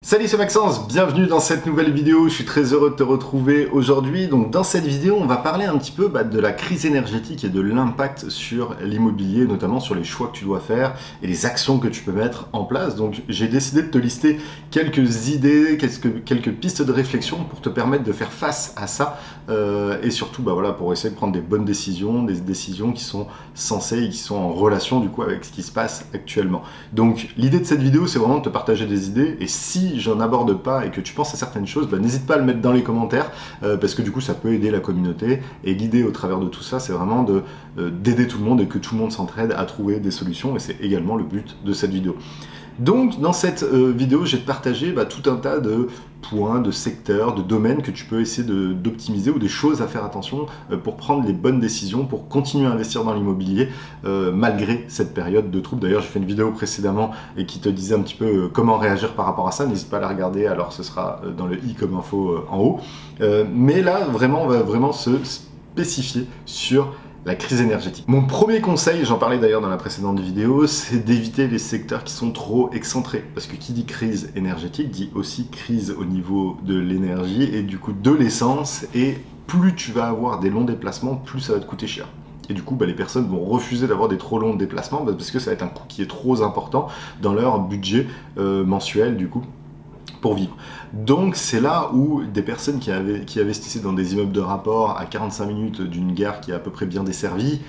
Salut, c'est Maxence, bienvenue dans cette nouvelle vidéo, je suis très heureux de te retrouver aujourd'hui. Donc dans cette vidéo, on va parler un petit peu de la crise énergétique et de l'impact sur l'immobilier, notamment sur les choix que tu dois faire et les actions que tu peux mettre en place. Donc j'ai décidé de te lister quelques idées, quelques pistes de réflexion pour te permettre de faire face à ça et surtout voilà, pour essayer de prendre des bonnes décisions, des décisions qui sont sensées et qui sont en relation du coup avec ce qui se passe actuellement. Donc l'idée de cette vidéo, c'est vraiment de te partager des idées, et si j'en aborde pas et que tu penses à certaines choses, n'hésite pas à le mettre dans les commentaires parce que du coup ça peut aider la communauté, et l'idée au travers de tout ça, c'est vraiment d'aider tout le monde et que tout le monde s'entraide à trouver des solutions, et c'est également le but de cette vidéo. Donc dans cette vidéo, je vais te partager tout un tas de points, de secteurs, de domaines que tu peux essayer d'optimiser, ou des choses à faire attention pour prendre les bonnes décisions, pour continuer à investir dans l'immobilier malgré cette période de trouble. D'ailleurs, j'ai fait une vidéo précédemment et qui te disait un petit peu comment réagir par rapport à ça. N'hésite pas à la regarder, alors ce sera dans le i comme info en haut. Mais là, vraiment, on va vraiment se spécifier sur la crise énergétique. Mon premier conseil, j'en parlais d'ailleurs dans la précédente vidéo, c'est d'éviter les secteurs qui sont trop excentrés. Parce que qui dit crise énergétique dit aussi crise au niveau de l'énergie et du coup de l'essence. Et plus tu vas avoir des longs déplacements, plus ça va te coûter cher. Et du coup, les personnes vont refuser d'avoir des trop longs déplacements parce que ça va être un coût qui est trop important dans leur budget mensuel du coup, pour vivre. Donc c'est là où des personnes qui investissaient dans des immeubles de rapport à 45 minutes d'une gare qui est à peu près bien desservie,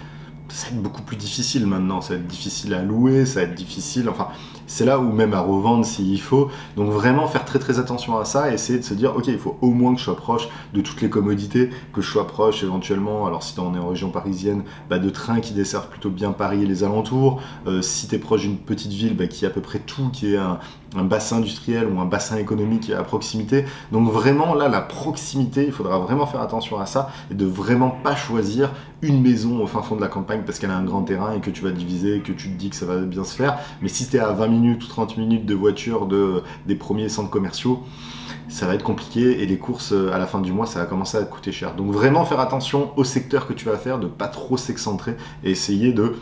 ça va être beaucoup plus difficile maintenant, ça va être difficile à louer, ça va être difficile, enfin c'est là où même à revendre s'il faut. Donc vraiment faire très attention à ça et essayer de se dire ok, il faut au moins que je sois proche de toutes les commodités, que je sois proche éventuellement, alors si on est en région parisienne, de trains qui desservent plutôt bien Paris et les alentours, si tu es proche d'une petite ville qui a à peu près tout, qui est un bassin industriel ou un bassin économique à proximité. Donc vraiment là, la proximité, il faudra vraiment faire attention à ça et de vraiment pas choisir une maison au fin fond de la campagne parce qu'elle a un grand terrain et que tu vas diviser et que tu te dis que ça va bien se faire. Mais si tu es à 20 minutes ou 30 minutes de voiture des premiers centres commerciaux, ça va être compliqué et les courses à la fin du mois, ça va commencer à te coûter cher. Donc vraiment faire attention au secteur que tu vas faire, de pas trop s'excentrer et essayer de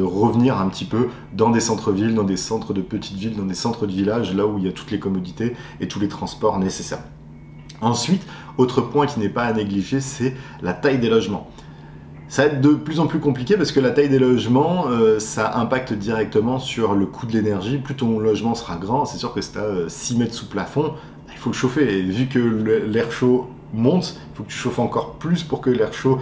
revenir un petit peu dans des centres-villes, dans des centres de petites villes, dans des centres de villages, là où il y a toutes les commodités et tous les transports nécessaires. Ensuite, autre point qui n'est pas à négliger, c'est la taille des logements. Ça va être de plus en plus compliqué parce que la taille des logements, ça impacte directement sur le coût de l'énergie. Plus ton logement sera grand, c'est sûr que si tu as 6 mètres sous plafond, il faut le chauffer. Et vu que l'air chaud monte, il faut que tu chauffes encore plus pour que l'air chaud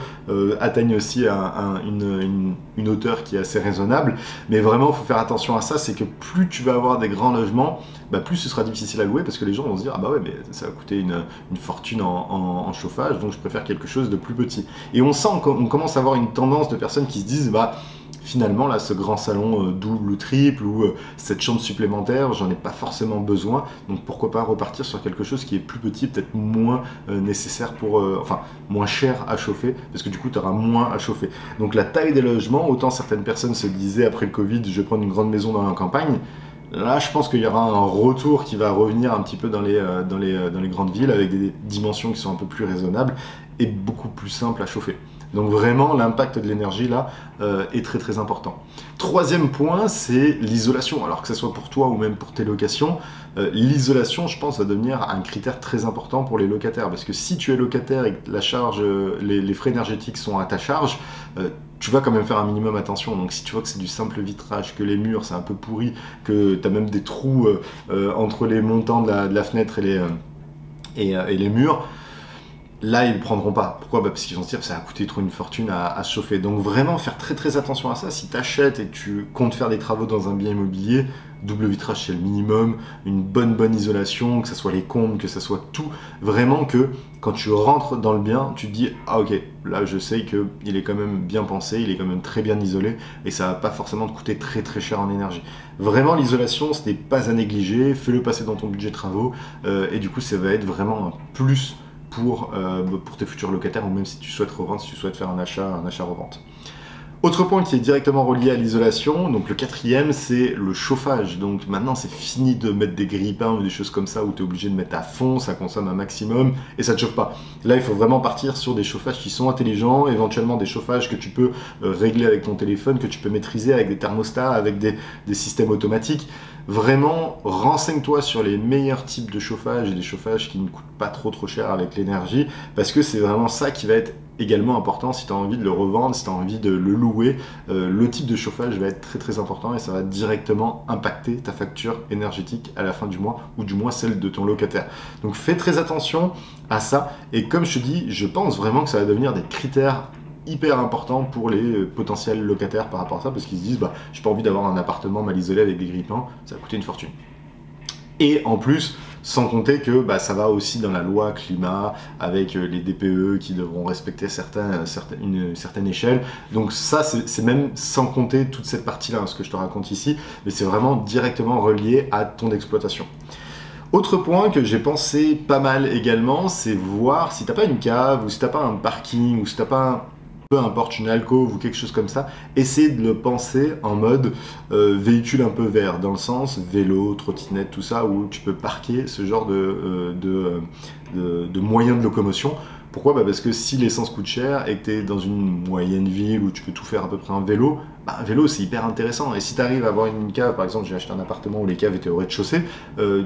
atteigne aussi une hauteur qui est assez raisonnable. Mais vraiment, il faut faire attention à ça, c'est que plus tu vas avoir des grands logements, plus ce sera difficile à louer parce que les gens vont se dire « Ah bah ouais, mais ça va coûter une fortune en chauffage, donc je préfère quelque chose de plus petit. » Et on sent qu'on commence à avoir une tendance de personnes qui se disent « Finalement, là, ce grand salon double ou triple ou cette chambre supplémentaire, j'en ai pas forcément besoin. Donc pourquoi pas repartir sur quelque chose qui est plus petit, peut-être moins nécessaire enfin moins cher à chauffer, parce que du coup, tu auras moins à chauffer. Donc la taille des logements, autant certaines personnes se disaient après le Covid, je vais prendre une grande maison dans la campagne. Là, je pense qu'il y aura un retour qui va revenir un petit peu dans les grandes villes avec des dimensions qui sont un peu plus raisonnables et beaucoup plus simples à chauffer. Donc vraiment, l'impact de l'énergie là est très important. Troisième point, c'est l'isolation. Alors que ce soit pour toi ou même pour tes locations, l'isolation, je pense, va devenir un critère très important pour les locataires. Parce que si tu es locataire et que les frais énergétiques sont à ta charge, tu vas quand même faire un minimum attention. Donc si tu vois que c'est du simple vitrage, que les murs c'est un peu pourri, que tu as même des trous entre les montants de la fenêtre et les murs, là, ils ne le prendront pas. Pourquoi? Parce qu'ils vont se dire que ça va coûter trop une fortune à se chauffer. Donc vraiment faire très attention à ça. Si tu achètes et tu comptes faire des travaux dans un bien immobilier, double vitrage c'est le minimum, une bonne isolation, que ce soit les combles, que ce soit tout. Vraiment que quand tu rentres dans le bien, tu te dis « Ah ok, là je sais qu'il est quand même bien pensé, il est quand même très bien isolé et ça va pas forcément te coûter très cher en énergie. » Vraiment l'isolation, ce n'est pas à négliger, fais-le passer dans ton budget de travaux et du coup ça va être vraiment un plus pour tes futurs locataires, ou même si tu souhaites revendre, si tu souhaites faire un achat-revente. Autre point qui est directement relié à l'isolation, donc le quatrième, c'est le chauffage. Donc maintenant, c'est fini de mettre des grille-pains ou des choses comme ça où tu es obligé de mettre à fond, ça consomme un maximum et ça ne te chauffe pas. Là, il faut vraiment partir sur des chauffages qui sont intelligents, éventuellement des chauffages que tu peux régler avec ton téléphone, que tu peux maîtriser avec des thermostats, avec des systèmes automatiques. Vraiment, renseigne-toi sur les meilleurs types de chauffage et des chauffages qui ne coûtent pas trop cher avec l'énergie, parce que c'est vraiment ça qui va être également important si tu as envie de le revendre, si tu as envie de le louer. Le type de chauffage va être très important et ça va directement impacter ta facture énergétique à la fin du mois, ou du moins celle de ton locataire. Donc fais très attention à ça, et comme je te dis, je pense vraiment que ça va devenir des critères hyper important pour les potentiels locataires par rapport à ça, parce qu'ils se disent, bah, j'ai pas envie d'avoir un appartement mal isolé avec des grilles-pains, ça va coûter une fortune. Et en plus, sans compter que bah, ça va aussi dans la loi climat, avec les DPE qui devront respecter une certaine échelle. Donc ça, c'est même sans compter toute cette partie-là, ce que je te raconte ici, mais c'est vraiment directement relié à ton exploitation. Autre point que j'ai pensé pas mal également, c'est voir si t'as pas une cave, ou si t'as pas un parking, ou si t'as pas peu importe une alcôve ou quelque chose comme ça, essayer de le penser en mode véhicule un peu vert, dans le sens vélo, trottinette, tout ça, où tu peux parquer ce genre de moyens de locomotion. Pourquoi? Bah parce que si l'essence coûte cher et que tu es dans une moyenne ville où tu peux tout faire à peu près en vélo, bah un vélo c'est hyper intéressant. Et si tu arrives à avoir une cave, par exemple j'ai acheté un appartement où les caves étaient au rez-de-chaussée,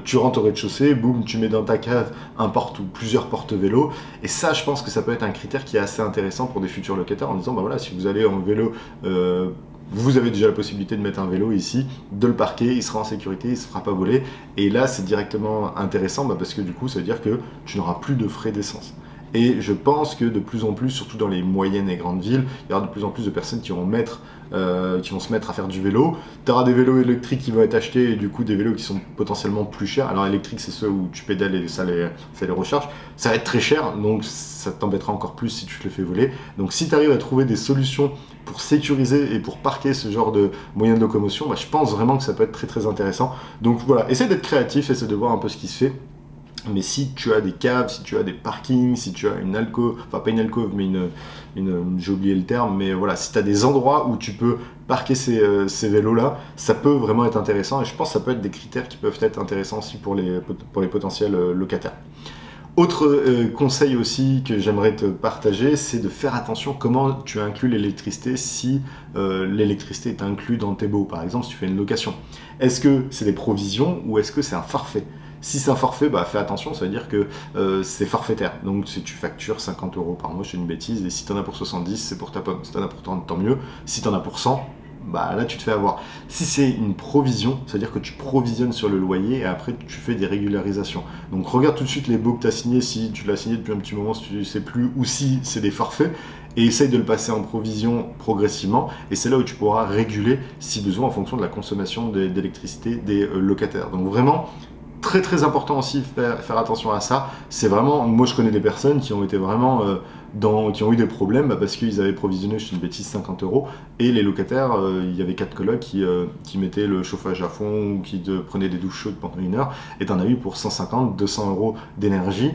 tu rentres au rez-de-chaussée, boum, tu mets dans ta cave un porte ou plusieurs porte-vélos. Et ça, je pense que ça peut être un critère qui est assez intéressant pour des futurs locataires, en disant bah voilà, si vous allez en vélo, vous avez déjà la possibilité de mettre un vélo ici, de le parquer, il sera en sécurité, il ne se fera pas voler. Et là c'est directement intéressant parce que du coup ça veut dire que tu n'auras plus de frais d'essence. Et je pense que de plus en plus, surtout dans les moyennes et grandes villes, il y aura de plus en plus de personnes qui vont se mettre à faire du vélo. Tu auras des vélos électriques qui vont être achetés, et du coup des vélos qui sont potentiellement plus chers. Alors électriques, c'est ceux où tu pédales et ça les recharge. Ça va être très cher, donc ça t'embêtera encore plus si tu te le fais voler. Donc si tu arrives à trouver des solutions pour sécuriser et pour parquer ce genre de moyens de locomotion, bah, je pense vraiment que ça peut être très intéressant. Donc voilà, essaie d'être créatif, essaie de voir un peu ce qui se fait. Mais si tu as des caves, si tu as des parkings, si tu as une alcôve, enfin pas une alcôve, mais j'ai oublié le terme, mais voilà, si tu as des endroits où tu peux parquer ces vélos-là, ça peut vraiment être intéressant, et je pense que ça peut être des critères qui peuvent être intéressants aussi pour les potentiels locataires. Autre conseil aussi que j'aimerais te partager, c'est de faire attention comment tu inclus l'électricité si l'électricité est inclus dans tes baux. Par exemple, si tu fais une location. Est-ce que c'est des provisions ou est-ce que c'est un forfait? Si c'est un forfait, bah fais attention, ça veut dire que c'est forfaitaire. Donc si tu factures 50 € par mois, c'est une bêtise, et si tu en as pour 70, c'est pour ta pomme. Si tu en as pour 30, tant mieux. Si tu en as pour 100, bah là tu te fais avoir. Si c'est une provision, ça veut dire que tu provisionnes sur le loyer et après tu fais des régularisations. Donc regarde tout de suite les baux que tu as signés, si tu l'as signé depuis un petit moment, si tu ne sais plus, ou si c'est des forfaits, et essaye de le passer en provision progressivement, et c'est là où tu pourras réguler si besoin en fonction de la consommation d'électricité des locataires. Donc vraiment, très important aussi, faire attention à ça. C'est vraiment, moi je connais des personnes qui ont été vraiment qui ont eu des problèmes parce qu'ils avaient provisionné, je suis une bêtise, 50 €, et les locataires, il y avait 4 colocs qui mettaient le chauffage à fond ou qui prenaient des douches chaudes pendant 1 heure, et t'en as eu pour 150, 200 € d'énergie.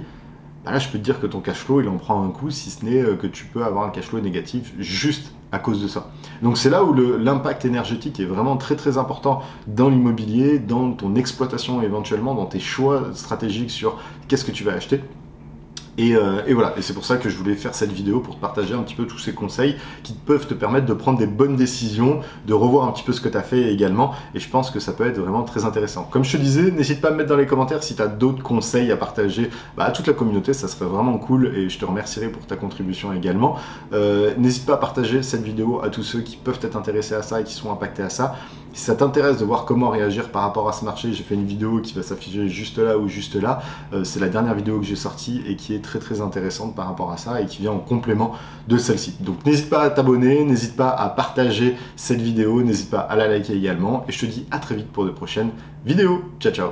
Bah là je peux te dire que ton cash flow il en prend un coup, si ce n'est que tu peux avoir un cash flow négatif juste à cause de ça. Donc c'est là où l'impact énergétique est vraiment très important dans l'immobilier, dans ton exploitation éventuellement, dans tes choix stratégiques sur qu'est-ce que tu vas acheter. Et voilà, et c'est pour ça que je voulais faire cette vidéo, pour te partager un petit peu tous ces conseils qui peuvent te permettre de prendre des bonnes décisions, de revoir un petit peu ce que tu as fait également, et je pense que ça peut être vraiment très intéressant. Comme je te disais, n'hésite pas à me mettre dans les commentaires si tu as d'autres conseils à partager à toute la communauté, ça serait vraiment cool, et je te remercierai pour ta contribution également. N'hésite pas à partager cette vidéo à tous ceux qui peuvent être intéressés à ça et qui sont impactés à ça. Si ça t'intéresse de voir comment réagir par rapport à ce marché, j'ai fait une vidéo qui va s'afficher juste là ou juste là. C'est la dernière vidéo que j'ai sortie et qui est très intéressante par rapport à ça et qui vient en complément de celle-ci. Donc n'hésite pas à t'abonner, n'hésite pas à partager cette vidéo, n'hésite pas à la liker également, et je te dis à très vite pour de prochaines vidéos. Ciao ciao.